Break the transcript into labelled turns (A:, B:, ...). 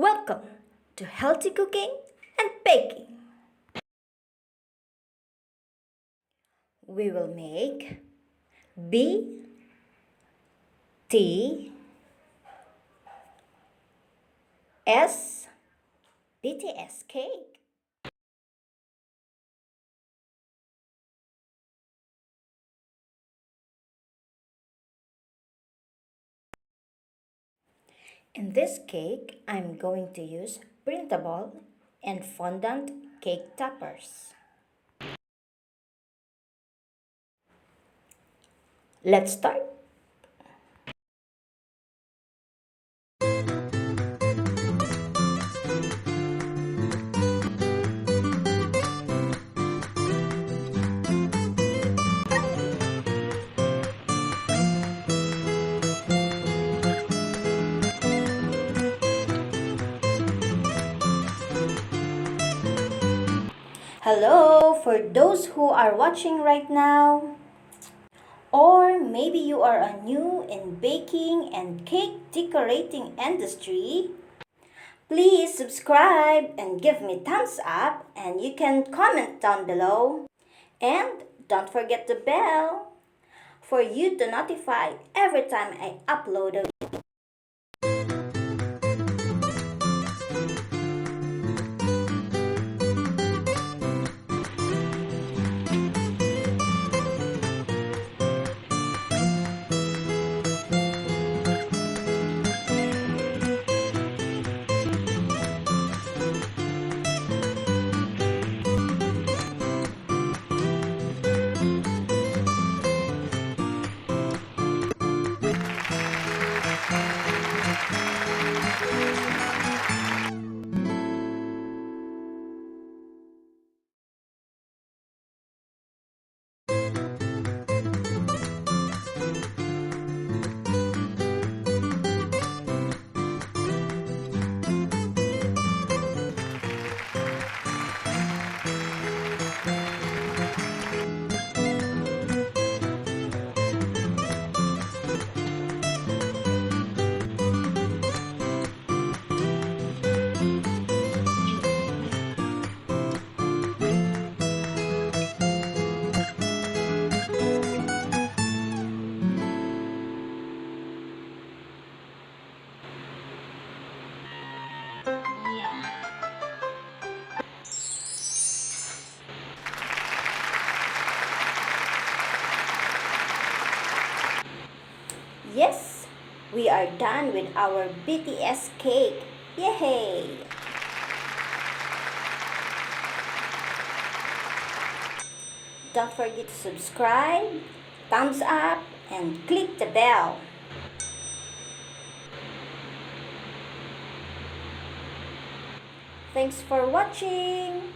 A: Welcome to Healthy Cooking and Baking. We will make BTS BTS cake. In this cake, I'm going to use printable and fondant cake toppers. Let's start. Hello, for those who are watching right now, or maybe you are a new in baking and cake decorating industry, please subscribe and give me thumbs up, and you can comment down below. And don't forget the bell for you to notify every time I upload a video. Yes, we are done with our BTS cake. Yay! Don't forget to subscribe, thumbs up, and click the bell. Thanks for watching.